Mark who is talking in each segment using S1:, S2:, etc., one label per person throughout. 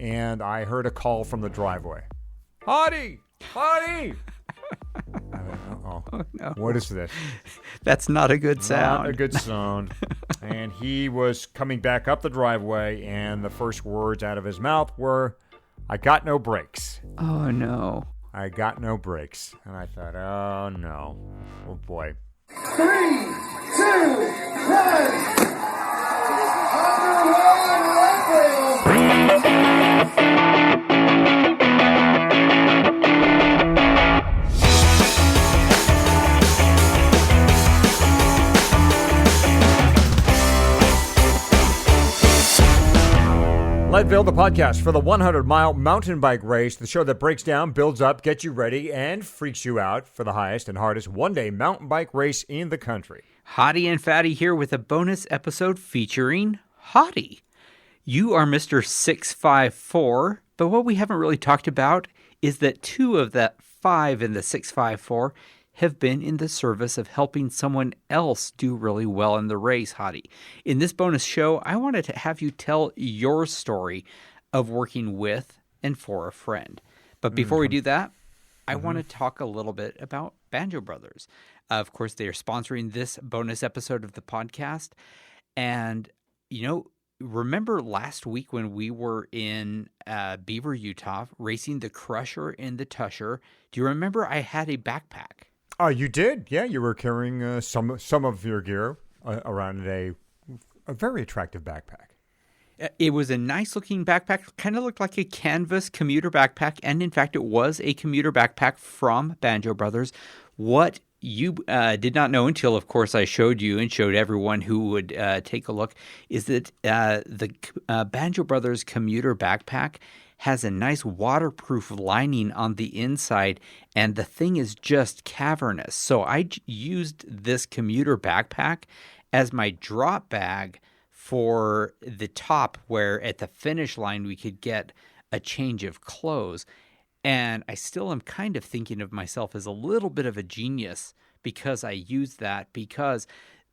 S1: and I heard a call from the driveway. Hottie! Hottie! I went, uh-oh.
S2: Oh, no.
S1: What is this?
S2: That's not a good sound.
S1: Not a good sound. And he was coming back up the driveway, and the first words out of his mouth were, I got no brakes.
S2: Oh, no.
S1: I got no brakes. And I thought, oh, no. Oh, boy.
S3: 3, 2, 1.
S1: Leadville, the podcast for the 100-mile mountain bike race, the show that breaks down, builds up, gets you ready, and freaks you out for the highest and hardest one-day mountain bike race in the country.
S2: Hottie and Fatty here with a bonus episode featuring Hottie. You are Mr. 654, but what we haven't really talked about is that 2 of the 5 in the 654 have been in the service of helping someone else do really well in the race, Hottie. In this bonus show, I wanted to have you tell your story of working with and for a friend. But before we do that, I want to talk a little bit about Banjo Brothers. Of course, they are sponsoring this bonus episode of the podcast. And, remember last week when we were in Beaver, Utah, racing the Crusher and the Tusher? Do you remember I had a backpack?
S1: Oh, you did? Yeah, you were carrying some of your gear around a very attractive backpack.
S2: It was a nice-looking backpack, kind of looked like a canvas commuter backpack, and in fact, it was a commuter backpack from Banjo Brothers. What you did not know until, of course, I showed you and showed everyone who would take a look, is that the Banjo Brothers commuter backpack has a nice waterproof lining on the inside, and the thing is just cavernous. So I used this commuter backpack as my drop bag for the top, where at the finish line we could get a change of clothes. And I still am kind of thinking of myself as a little bit of a genius because I used that, because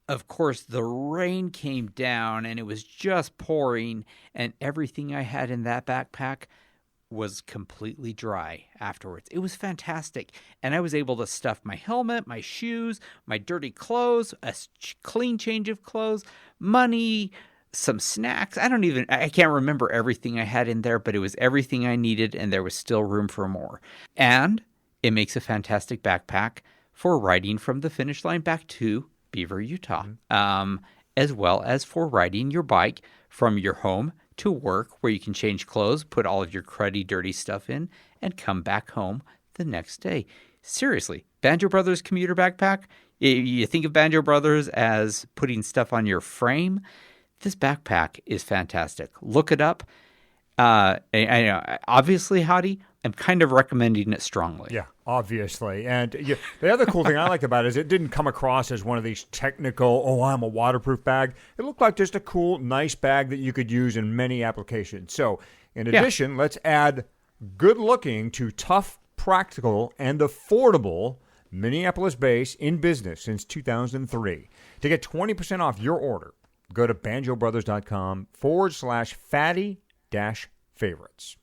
S2: of course, the rain came down and it was just pouring, and everything I had in that backpack was completely dry afterwards. It was fantastic. And I was able to stuff my helmet, my shoes, my dirty clothes, a clean change of clothes, money, some snacks. I can't remember everything I had in there, but it was everything I needed, and there was still room for more. And it makes a fantastic backpack for riding from the finish line back to Beaver, Utah, as well as for riding your bike from your home to work, where you can change clothes, put all of your cruddy, dirty stuff in, and come back home the next day. Seriously, Banjo Brothers commuter backpack, you think of Banjo Brothers as putting stuff on your frame. This backpack is fantastic. Look it up. I know, obviously, Hottie, I'm kind of recommending it strongly.
S1: Yeah, obviously. And the other cool thing I liked about it is it didn't come across as one of these technical, I'm a waterproof bag. It looked like just a cool, nice bag that you could use in many applications. So, in addition, let's add good looking to tough, practical, and affordable Minneapolis base in business since 2003. To get 20% off your order, go to banjoBrothers.com/fatty-favorites.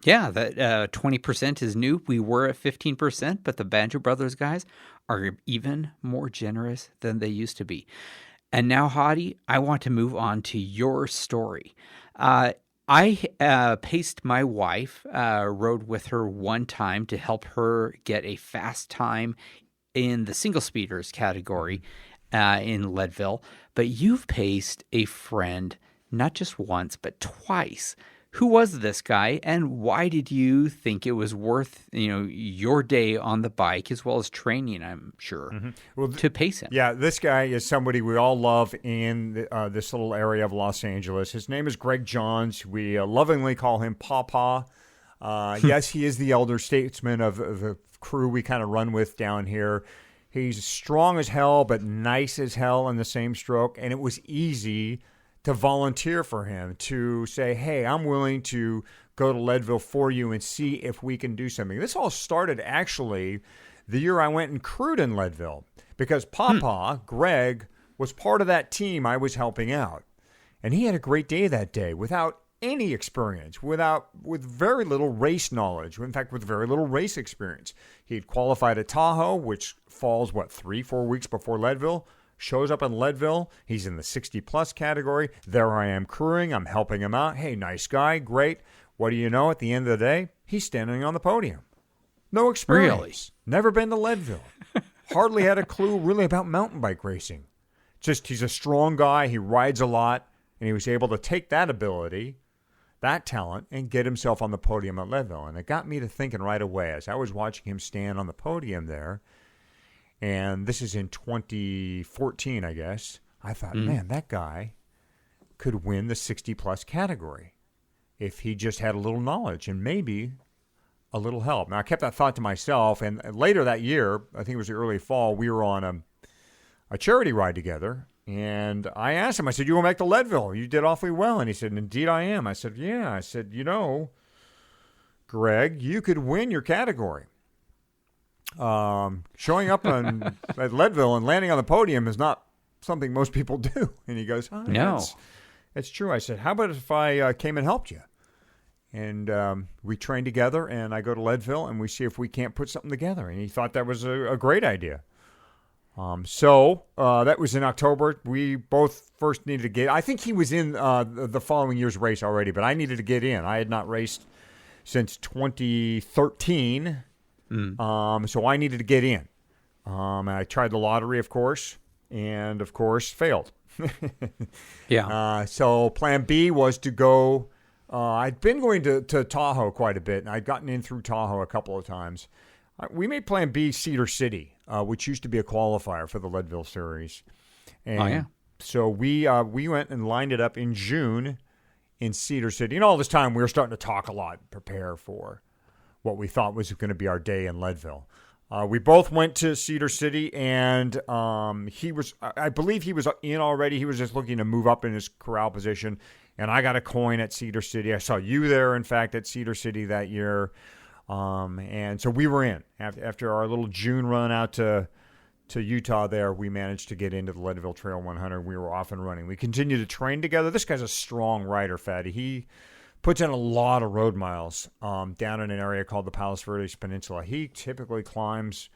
S2: Yeah, that 20% is new. We were at 15%, but the Banjo Brothers guys are even more generous than they used to be. And now, Hottie, I want to move on to your story. I paced my wife, rode with her one time to help her get a fast time in the single speeders category in Leadville. But you've paced a friend not just once, but twice. Who was this guy, and why did you think it was worth, your day on the bike as well as training, I'm sure, to pace him?
S1: Yeah, this guy is somebody we all love in this little area of Los Angeles. His name is Greg Johns. We lovingly call him Papa. Yes, he is the elder statesman of the crew we kind of run with down here. He's strong as hell, but nice as hell in the same stroke, and it was easy to volunteer for him, to say, hey, I'm willing to go to Leadville for you and see if we can do something. This all started actually the year I went and crewed in Leadville, because Papa, Greg, was part of that team I was helping out. And he had a great day that day without any experience, with very little race knowledge. In fact, with very little race experience. He'd qualified at Tahoe, which falls, 3-4 weeks before Leadville. Shows up in Leadville. He's in the 60-plus category. There I am crewing. I'm helping him out. Hey, nice guy. Great. What do you know? At the end of the day, he's standing on the podium. No experience.
S2: Really?
S1: Never been to Leadville. Hardly had a clue really about mountain bike racing. Just he's a strong guy. He rides a lot. And he was able to take that ability, that talent, and get himself on the podium at Leadville. And it got me to thinking right away as I was watching him stand on the podium there. And this is in 2014, I guess. I thought, man, that guy could win the 60-plus category if he just had a little knowledge and maybe a little help. Now, I kept that thought to myself, and later that year, I think it was the early fall, we were on a charity ride together, and I asked him, I said, you want to make the Leadville? You did awfully well. And he said, indeed I am. I said, yeah. I said, Greg, you could win your category. Showing up at Leadville and landing on the podium is not something most people do. And he goes,
S2: no,
S1: that's true. I said, how about if I came and helped you? And we train together, and I go to Leadville, and we see if we can't put something together. And he thought that was a great idea. So that was in October. We both first needed to get. I think he was in the following year's race already, but I needed to get in. I had not raced since 2013. So I needed to get in. I tried the lottery, of course, and of course failed.
S2: Yeah.
S1: So plan B was to go. I'd been going to Tahoe quite a bit, and I'd gotten in through Tahoe a couple of times. We made plan B Cedar City, which used to be a qualifier for the Leadville Series. And so we went and lined it up in June in Cedar City. And all this time we were starting to talk a lot, prepare for what we thought was going to be our day in Leadville. We both went to Cedar City, and I believe he was in already. He was just looking to move up in his corral position, and I got a coin at Cedar City. I saw you there, in fact, at Cedar City that year. And so we were in. After our little June run out to Utah there, we managed to get into the Leadville Trail 100. We were off and running. We continued to train together. This guy's a strong rider, Fatty. He puts in a lot of road miles down in an area called the Palos Verdes Peninsula. He typically climbs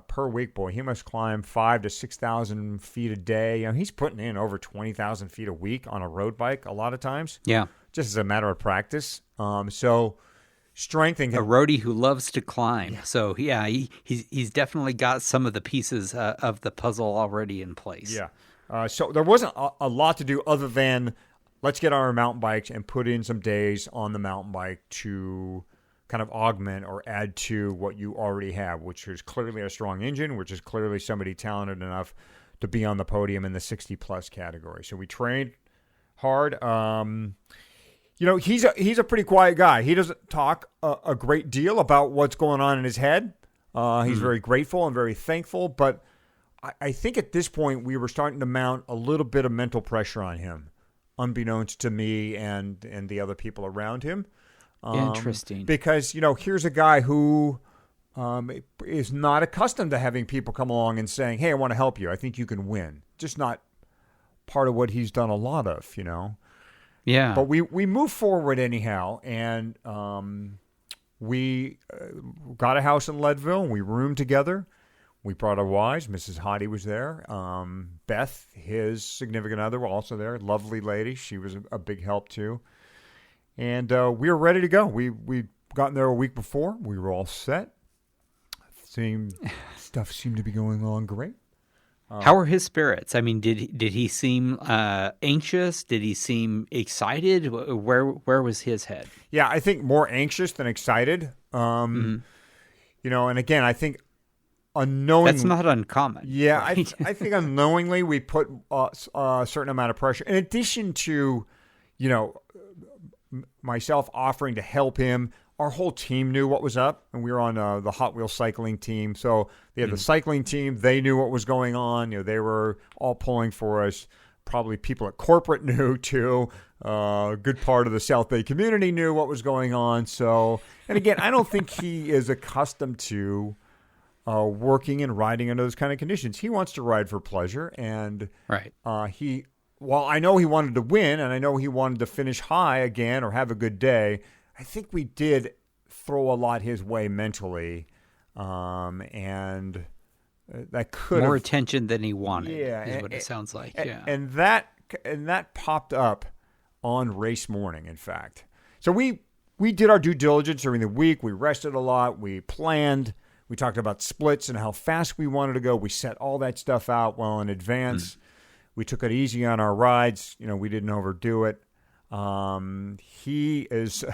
S1: per week, boy. He must climb 5,000 to 6,000 feet a day. He's putting in over 20,000 feet a week on a road bike a lot of times.
S2: Yeah.
S1: Just as a matter of practice. So strengthening
S2: a roadie who loves to climb. Yeah. So yeah, he's definitely got some of the pieces of the puzzle already in place.
S1: Yeah. So there wasn't a lot to do other than let's get our mountain bikes and put in some days on the mountain bike to kind of augment or add to what you already have, which is clearly a strong engine, which is clearly somebody talented enough to be on the podium in the 60-plus category. So we trained hard. He's a pretty quiet guy. He doesn't talk a great deal about what's going on in his head. He's very grateful and very thankful, but I think at this point we were starting to mount a little bit of mental pressure on him, unbeknownst to me and the other people around him.
S2: Interesting.
S1: Because, here's a guy who is not accustomed to having people come along and saying, hey, I want to help you. I think you can win. Just not part of what he's done a lot of,
S2: Yeah.
S1: But we moved forward anyhow, and we got a house in Leadville. We roomed together. We brought our wives. Mrs. Hottie was there. Beth, his significant other, were also there. Lovely lady. She was a big help, too. And we were ready to go. We'd gotten there a week before. We were all set. Stuff seemed to be going on great.
S2: How were his spirits? I mean, did he seem anxious? Did he seem excited? Where was his head?
S1: Yeah, I think more anxious than excited. And again, I think unknowingly,
S2: that's not uncommon.
S1: Yeah,
S2: right?
S1: I think unknowingly we put a certain amount of pressure. In addition to, myself offering to help him, our whole team knew what was up, and we were on the Hot Wheels cycling team. So they had the cycling team. They knew what was going on. They were all pulling for us. Probably people at corporate knew, too. A good part of the South Bay community knew what was going on. So, and again, I don't think he is accustomed to working and riding under those kind of conditions. He wants to ride for pleasure, and
S2: right.
S1: He while I know he wanted to win and I know he wanted to finish high again or have a good day, I think we did throw a lot his way mentally, and that could
S2: more
S1: have,
S2: attention than he wanted.
S1: Yeah,
S2: is what it sounds like. Yeah,
S1: and that popped up on race morning. In fact, so we did our due diligence during the week. We rested a lot. We planned. We talked about splits and how fast we wanted to go. We set all that stuff out well in advance. We took it easy on our rides. We didn't overdo it. He is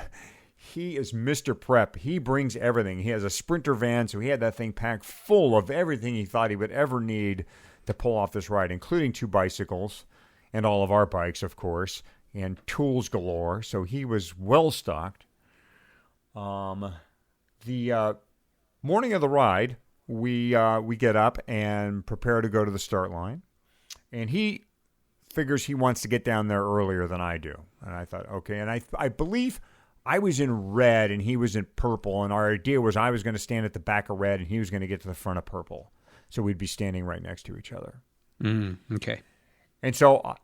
S1: Mr. Prep. He brings everything. He has a Sprinter van, so he had that thing packed full of everything he thought he would ever need to pull off this ride, including 2 bicycles and all of our bikes, of course, and tools galore. So he was well stocked. The morning of the ride, we get up and prepare to go to the start line. And he figures he wants to get down there earlier than I do. And I thought, okay. And I believe I was in red and he was in purple. And our idea was I was going to stand at the back of red and he was going to get to the front of purple. So we'd be standing right next to each other.
S2: Okay.
S1: And so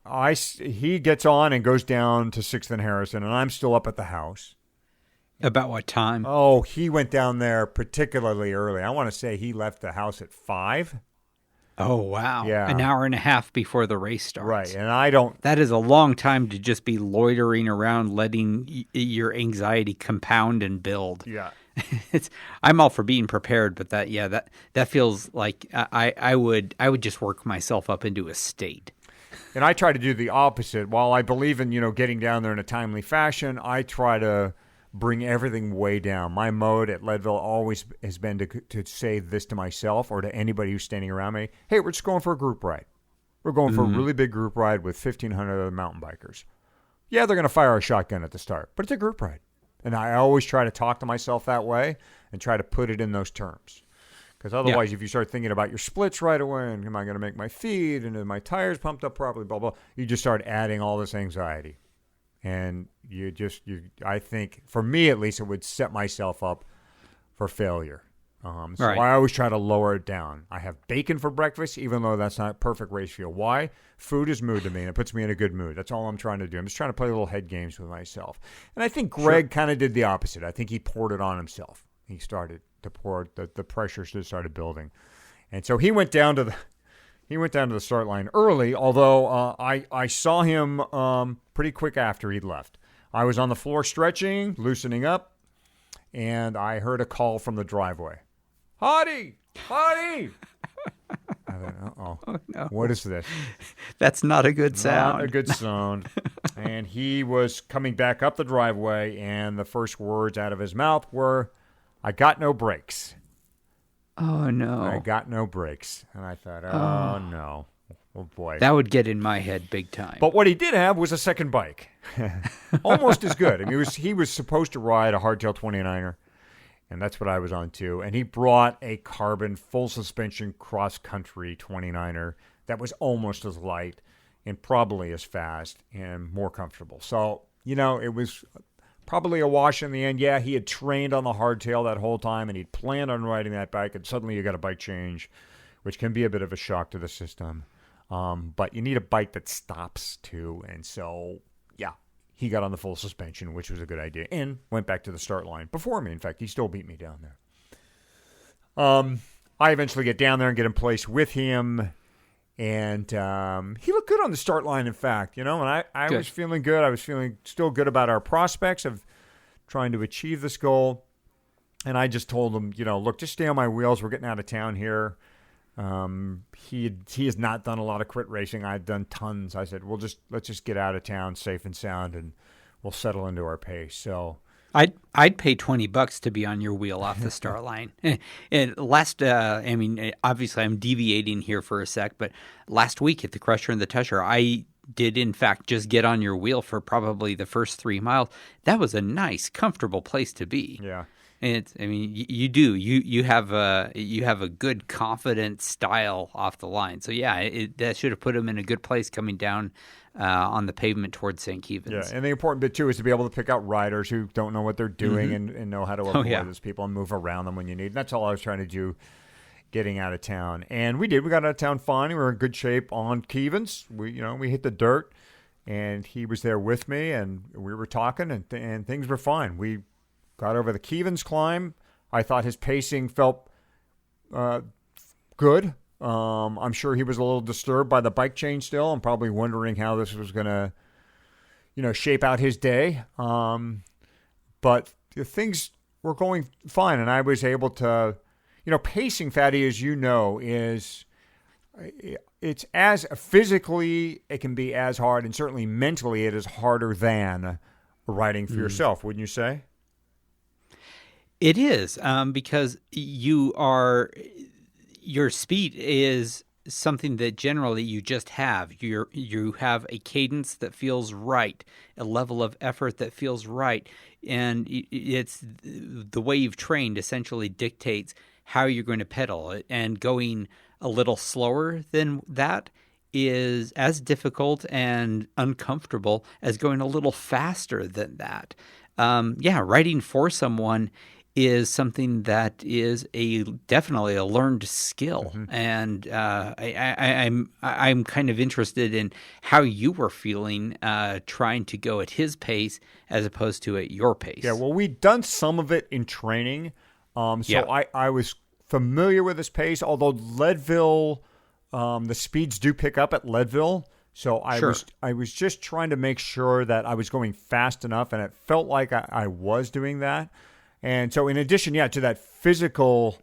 S1: he gets on and goes down to 6th and Harrison. And I'm still up at the house.
S2: About what time?
S1: Oh, he went down there particularly early. I want to say he left the house at 5.
S2: Oh, wow.
S1: Yeah.
S2: An hour and a half before the race starts.
S1: Right. And I don't...
S2: That is a long time to just be loitering around, letting your anxiety compound and build.
S1: Yeah.
S2: I'm all for being prepared, but that feels like I would just work myself up into a state.
S1: And I try to do the opposite. While I believe in, getting down there in a timely fashion, I try to bring everything way down. My mode at Leadville always has been to say this to myself or to anybody who's standing around me. Hey, we're just going for a group ride. We're going for a really big group ride with 1,500 other mountain bikers. Yeah, they're going to fire a shotgun at the start, but it's a group ride. And I always try to talk to myself that way and try to put it in those terms. Because otherwise, if you start thinking about your splits right away, and am I going to make my feed, and are my tires pumped up properly, blah, blah, you just start adding all this anxiety. And I think, for me at least, it would set myself up for failure. So
S2: right.
S1: I always try to lower it down. I have bacon for breakfast, even though that's not perfect ratio. Why? Food is mood to me, and it puts me in a good mood. That's all I'm trying to do. I'm just trying to play little head games with myself. And I think Greg kind of did the opposite. I think he poured it on himself. He started to pour the pressure started building. And so he went down to the start line early, although I saw him pretty quick after he'd left. I was on the floor stretching, loosening up, and I heard a call from the driveway. Hottie! Hottie! I thought,
S2: Oh, no.
S1: What is this?
S2: That's not a good sound.
S1: Not a good sound. And he was coming back up the driveway, and the first words out of his mouth were, I got no brakes.
S2: Oh, no.
S1: I got no brakes. And I thought, oh, no. Oh, boy.
S2: That would get in my head big time.
S1: But what he did have was a second bike. Almost as good. I mean, he was supposed to ride a hardtail 29er, and that's what I was on too. And he brought a carbon full suspension cross-country 29er that was almost as light and probably as fast and more comfortable. So, it was probably a wash in the end. Yeah, he had trained on the hardtail that whole time, and he'd planned on riding that bike, and suddenly you got a bike change, which can be a bit of a shock to the system. But you need a bike that stops too, and so, yeah, he got on the full suspension, which was a good idea, and went back to the start line before me. In fact, he still beat me down there. I eventually get down there and get in place with him, and he looked good on the start line, in fact, and I was feeling good. I was feeling still good about our prospects of trying to achieve this goal, and I just told him, look, just stay on my wheels. We're getting out of town here. He has not done a lot of crit racing. I've done tons. I said, let's just get out of town safe and sound, and we'll settle into our pace. So
S2: I'd pay $20 to be on your wheel off the start line. And obviously I'm deviating here for a sec, but last week at the Crusher and the Tusher, I did in fact just get on your wheel for probably the first 3 miles. That was a nice, comfortable place to be.
S1: Yeah.
S2: And you have a good, confident style off the line. So yeah, that should have put him in a good place coming down on the pavement towards St. Kevin's.
S1: Yeah, and the important bit too is to be able to pick out riders who don't know what they're doing and know how to avoid those people and move around them when you need. And that's all I was trying to do getting out of town. And we did. We got out of town fine. We were in good shape on Keevans. We hit the dirt, and he was there with me, and we were talking, and things were fine. We got over the Keevans climb. I thought his pacing felt good. I'm sure he was a little disturbed by the bike change still. I'm probably wondering how this was going to, shape out his day. But things were going fine, and I was able to, pacing, Fatty, as you know, it's as physically, it can be as hard, and certainly mentally it is harder than riding for yourself, wouldn't you say?
S2: It is, because your speed is something that generally you just have. You have a cadence that feels right, a level of effort that feels right, and it's the way you've trained essentially dictates how you're going to pedal. And going a little slower than that is as difficult and uncomfortable as going a little faster than that. Riding for someone is something that is definitely a learned skill, and I'm kind of interested in how you were feeling trying to go at his pace as opposed to at your pace.
S1: Yeah, well, we'd done some of it in training, I was familiar with his pace. Although Leadville, the speeds do pick up at Leadville, so I was just trying to make sure that I was going fast enough, and it felt like I was doing that. And so in addition, to that physical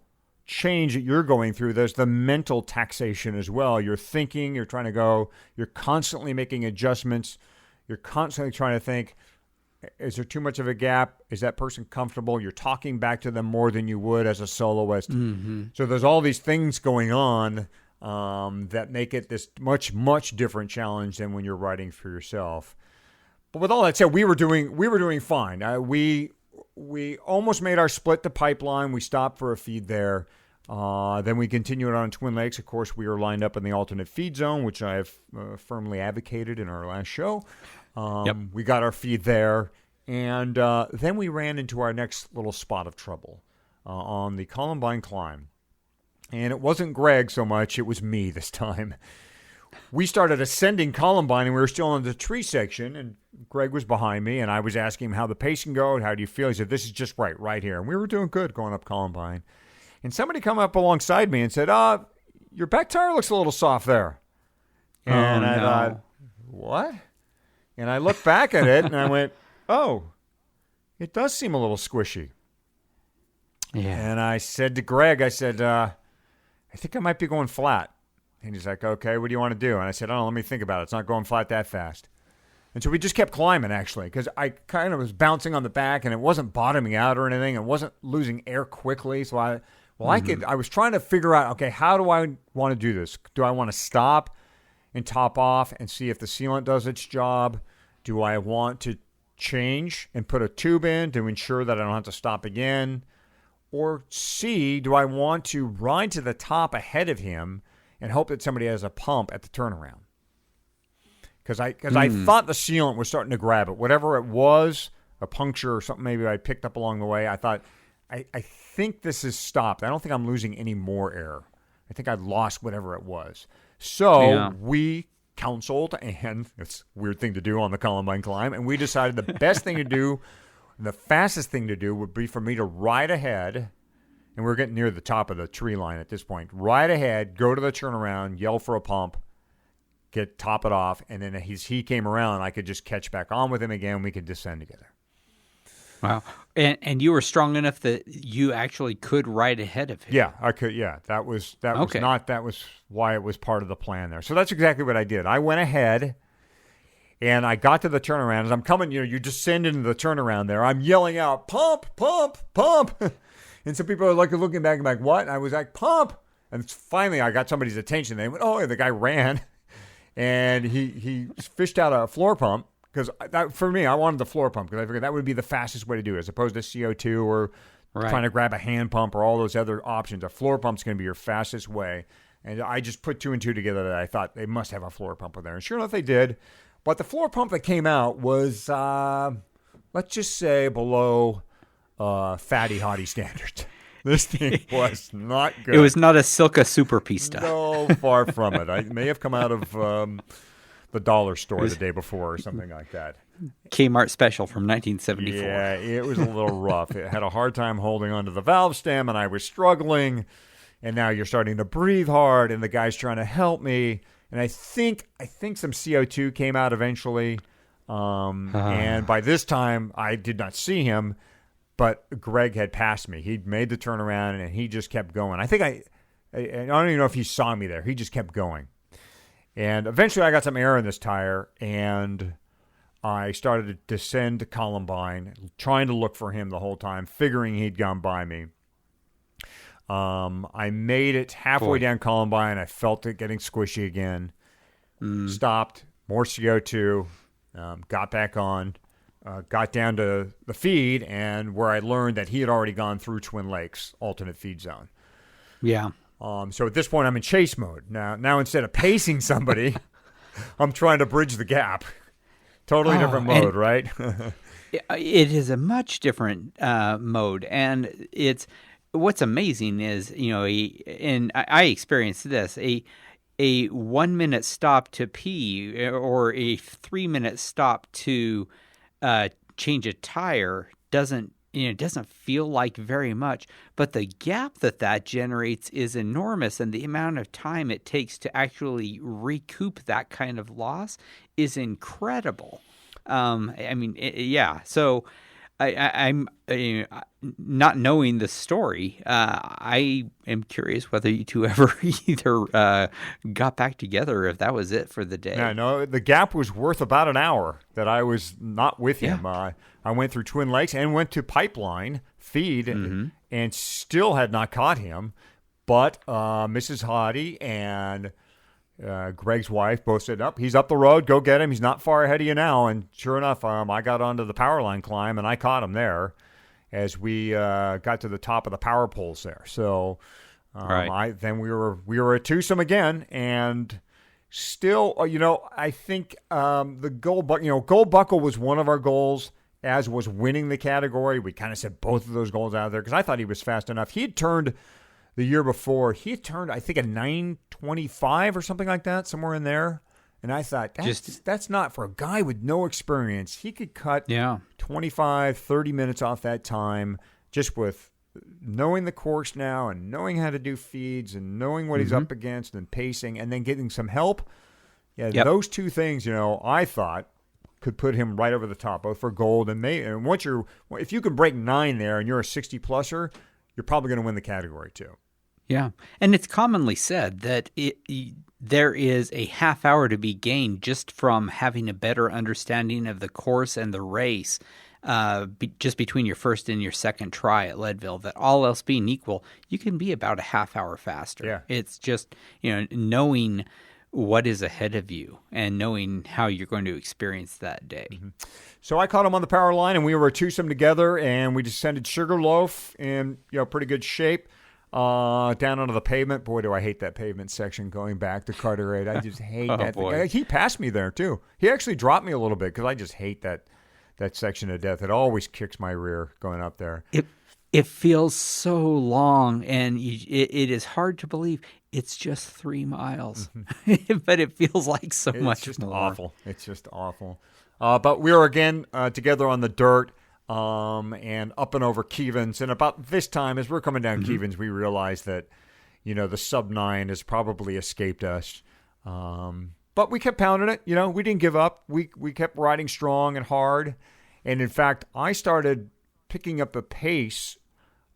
S1: change that you're going through, there's the mental taxation as well. You're thinking, you're trying to go, you're constantly making adjustments. You're constantly trying to think, is there too much of a gap? Is that person comfortable? You're talking back to them more than you would as a soloist. Mm-hmm. So there's all these things going on that make it this much, much different challenge than when you're riding for yourself. But with all that said, we were doing fine. We almost made our split to Pipeline. We stopped for a feed there. Then we continued on Twin Lakes. Of course, we were lined up in the alternate feed zone, which I have firmly advocated in our last show. We got our feed there. And then we ran into our next little spot of trouble on the Columbine climb. And it wasn't Greg so much. It was me this time. We started ascending Columbine, and we were still in the tree section, and Greg was behind me, and I was asking him how the pacing go, how do you feel? He said, this is just right here. And we were doing good going up Columbine. And somebody come up alongside me and said, your back tire looks a little soft there. And I thought, what? And I looked back at it, and I went, oh, it does seem a little squishy. Yeah. And I said to Greg, I think I might be going flat. And he's like, okay, what do you want to do? And I said, let me think about it. It's not going flat that fast. And so we just kept climbing, actually, because I kind of was bouncing on the back, and it wasn't bottoming out or anything. It wasn't losing air quickly. So I was trying to figure out, okay, how do I want to do this? Do I want to stop and top off and see if the sealant does its job? Do I want to change and put a tube in to ensure that I don't have to stop again? Or C, do I want to ride to the top ahead of him and hope that somebody has a pump at the turnaround? Because I thought the sealant was starting to grab it. Whatever it was, a puncture or something maybe I picked up along the way, I thought, I think this is stopped. I don't think I'm losing any more air. I think I'd lost whatever it was. So we counseled, and it's a weird thing to do on the Columbine climb, and we decided the best thing to do, the fastest thing to do would be for me to ride ahead. And we're getting near the top of the tree line at this point. Ride ahead, go to the turnaround, yell for a pump, top it off, and then he came around, I could just catch back on with him again. We could descend together.
S2: Wow. And you were strong enough that you actually could ride ahead of him.
S1: Yeah, I could. Yeah, that was why it was part of the plan there. So that's exactly what I did. I went ahead, and I got to the turnaround. As I'm coming, you descend into the turnaround there. I'm yelling out, pump, pump, pump. And some people are looking back and like, what? And I was like, pump. And finally I got somebody's attention. They went, and the guy ran. And he fished out a floor pump. Because for me, I wanted the floor pump. Because I figured that would be the fastest way to do it. As opposed to CO2 or trying to grab a hand pump or all those other options. A floor pump's going to be your fastest way. And I just put two and two together that I thought they must have a floor pump in there. And sure enough, they did. But the floor pump that came out was, let's just say, below... fatty Hottie standards. This thing was not good.
S2: It was not a Silka Super Pista.
S1: No, far from it. I may have come out of the dollar store the day before or something like that.
S2: Kmart special from 1974.
S1: Yeah, it was a little rough. It had a hard time holding onto the valve stem, and I was struggling. And now you're starting to breathe hard, and the guy's trying to help me. And I think some CO2 came out eventually. And by this time, I did not see him, but Greg had passed me. He'd made the turnaround, and he just kept going. I don't even know if he saw me there. He just kept going. And eventually I got some air in this tire, and I started to descend to Columbine, trying to look for him the whole time, figuring he'd gone by me. I made it halfway down Columbine. I felt it getting squishy again. Stopped, more CO2, got back on, got down to the feed, and where I learned that he had already gone through Twin Lakes, alternate feed zone.
S2: Yeah.
S1: So at this point, I'm in chase mode. Now instead of pacing somebody, I'm trying to bridge the gap. Totally different mode, right?
S2: It is a much different mode, and what's amazing is, and I experienced this, a 1 minute stop to pee or a 3 minute stop to change a tire doesn't feel like very much, but the gap that generates is enormous, and the amount of time it takes to actually recoup that kind of loss is incredible. So I'm not knowing the story. I am curious whether you two ever either got back together, if that was it for the day.
S1: Yeah, no, the gap was worth about an hour that I was not with him. I went through Twin Lakes and went to Pipeline feed and still had not caught him. But Mrs. Hottie and Greg's wife both said, he's up the road, go get him. He's not far ahead of you now. And sure enough, I got onto the power line climb, and I caught him there as we got to the top of the power poles there. So then we were at twosome again, and still, I think the gold buckle was one of our goals, as was winning the category. We kind of set both of those goals out there because I thought he was fast enough. He had turned the year before, I think, a 9:25 or something like that, somewhere in there. And I thought, that's not for a guy with no experience. He could cut 25, 30 minutes off that time just with knowing the course now and knowing how to do feeds and knowing what he's up against and pacing and then getting some help. Those two things, I thought could put him right over the top, both for gold and if you can break 9 there and you're a 60-pluser, you're probably going to win the category too.
S2: Yeah, and it's commonly said that there is a half hour to be gained just from having a better understanding of the course and the race just between your first and your second try at Leadville, that all else being equal, you can be about a half hour faster.
S1: Yeah.
S2: It's just, knowing what is ahead of you and knowing how you're going to experience that day.
S1: So I caught him on the power line, and we were a twosome together, and we descended Sugarloaf in pretty good shape down onto the pavement. Boy, do I hate that pavement section going back to Carteret. I just hate that thing. He passed me there, too. He actually dropped me a little bit because I just hate that section to death. It always kicks my rear going up there.
S2: It feels so long, and it is hard to believe it's just 3 miles, but it feels like so much
S1: It's just
S2: more.
S1: awful. It's just awful. But we were again together on the dirt and up and over Keevens. And about this time, as we're coming down Keevens, we realized that, the sub-9 has probably escaped us. But we kept pounding it. We didn't give up. We kept riding strong and hard. And in fact, I started picking up the pace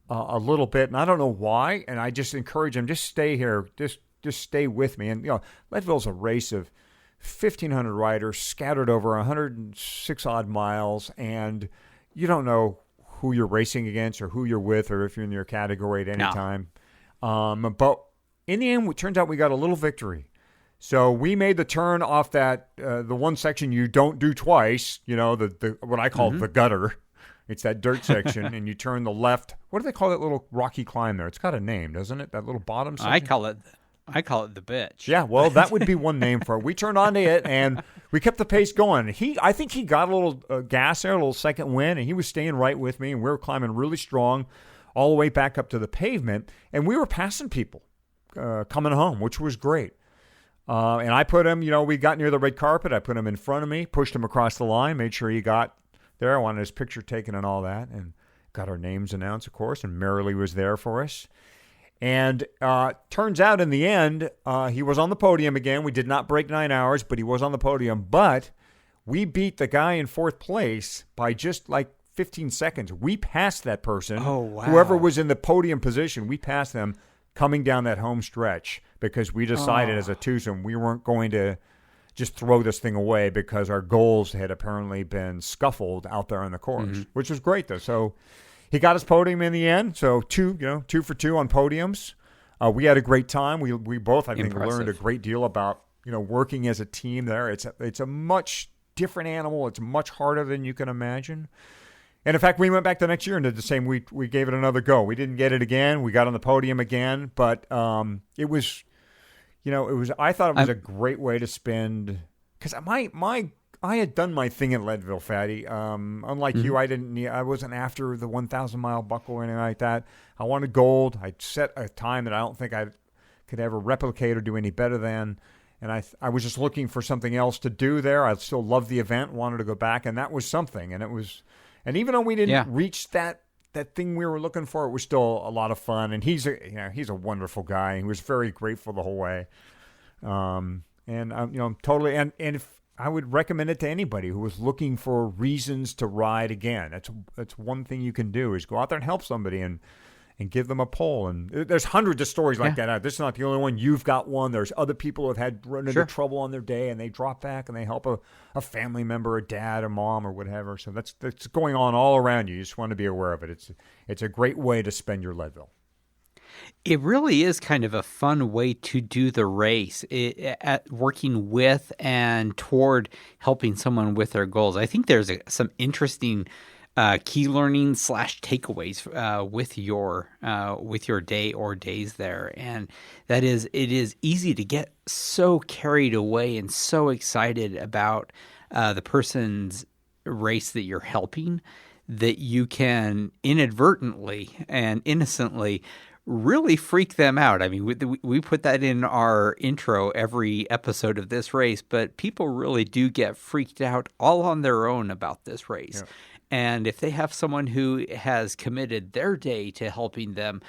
S1: a little bit, and I don't know why. And I just encourage him, just stay here, just stay with me. And Leadville's a race of 1,500 riders scattered over 106 odd miles, and you don't know who you're racing against or who you're with, or if you're in your category at any time. But in the end, it turns out we got a little victory. So we made the turn off that the one section you don't do twice. The what I call the gutter. It's that dirt section, and you turn the left. What do they call that little rocky climb there? It's got a name, doesn't it? That little bottom section?
S2: I call it the bitch.
S1: Yeah, well, that would be one name for it. We turned onto it, and we kept the pace going. I think he got a little gas there, a little second wind, and he was staying right with me, and we were climbing really strong all the way back up to the pavement, and we were passing people coming home, which was great. And I put him, we got near the red carpet. I put him in front of me, pushed him across the line, made sure he got there. I wanted his picture taken and all that, and got our names announced, of course, and Marilee was there for us. And turns out in the end, he was on the podium again. We did not break 9 hours, but he was on the podium. But we beat the guy in fourth place by just like 15 seconds. We passed that person.
S2: Oh, wow.
S1: Whoever was in the podium position, we passed them coming down that home stretch because we decided as a twosome we weren't going to just throw this thing away because our goals had apparently been scuffled out there on the course, which was great, though. So he got his podium in the end. So 2 for 2 on podiums. We had a great time. We both, I think, learned a great deal about, working as a team there. It's a much different animal. It's much harder than you can imagine. And in fact, we went back the next year and did the same. We gave it another go. We didn't get it again. We got on the podium again, but it was, I thought it was a great way to spend, because I had done my thing in Leadville, Fatty. Unlike you, I wasn't after the 1,000 mile buckle or anything like that. I wanted gold. I set a time that I don't think I could ever replicate or do any better than. And I was just looking for something else to do there. I still loved the event, wanted to go back, and that was something. And even though we didn't reach that thing we were looking for, it was still a lot of fun. And he's a wonderful guy. He was very grateful the whole way. Totally. And if I would recommend it to anybody who was looking for reasons to ride again. That's one thing you can do is go out there and help somebody and give them a pull. And there's hundreds of stories like that. This is not the only one. You've got one. There's other people who have had run into trouble on their day, and they drop back and they help a family member, a dad, a mom, or whatever. So that's going on all around you. You just want to be aware of it. It's a great way to spend your Leadville.
S2: It really is kind of a fun way to do the race, at working with and toward helping someone with their goals. I think there's some interesting key learning / takeaways with your day or days there, and that is, it is easy to get so carried away and so excited about the person's race that you're helping that you can inadvertently and innocently really freak them out. I mean, we put that in our intro every episode of this race, but people really do get freaked out all on their own about this race. Yeah. And if they have someone who has committed their day to helping them,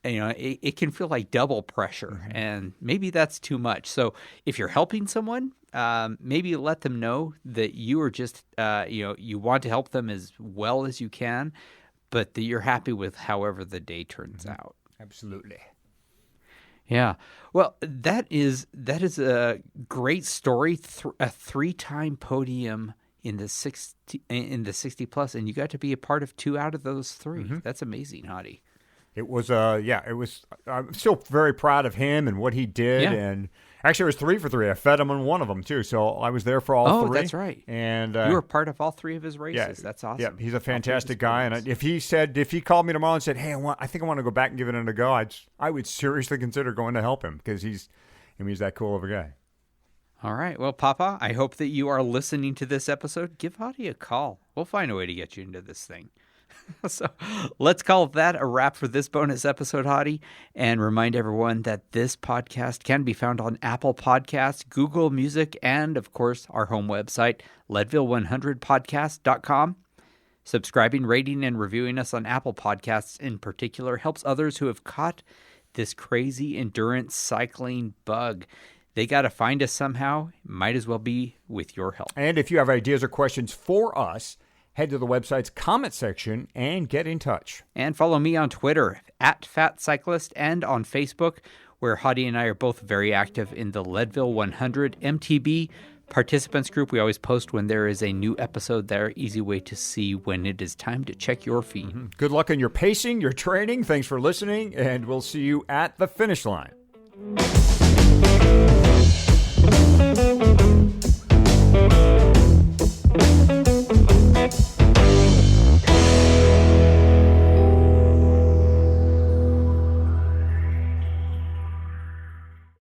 S2: it can feel like double pressure, and maybe that's too much. So if you're helping someone, maybe let them know that you are just, you want to help them as well as you can, but that you're happy with however the day turns out.
S1: Absolutely.
S2: Yeah. Well, that is a great story. A 3-time podium in the 60 plus, and you got to be a part of 2 out of those 3. That's amazing, Hottie.
S1: It was, it was. I'm still very proud of him and what he did, and actually, it was 3 for 3. I fed him on one of them too, so I was there for all 3.
S2: Oh, that's right.
S1: And
S2: you were part of all 3 of his races.
S1: Yeah,
S2: that's awesome.
S1: Yeah, he's a fantastic guy, and if he called me tomorrow and said, "Hey, I think I want to go back and give it a go," I would seriously consider going to help him because he's that cool of a guy.
S2: All right. Well, Papa, I hope that you are listening to this episode. Give Hottie a call. We'll find a way to get you into this thing. So let's call that a wrap for this bonus episode, Hottie, and remind everyone that this podcast can be found on Apple Podcasts, Google Music, and, of course, our home website, Leadville100podcast.com. Subscribing, rating, and reviewing us on Apple Podcasts in particular helps others who have caught this crazy endurance cycling bug. They got to find us somehow. Might as well be with your help.
S1: And if you have ideas or questions for us, head to the website's comment section and get in touch.
S2: And follow me on Twitter @FatCyclist and on Facebook, where Hottie and I are both very active in the Leadville 100 MTB participants group. We always post when there is a new episode there. Easy way to see when it is time to check your feed.
S1: Good luck in your pacing, your training. Thanks for listening, and we'll see you at the finish line.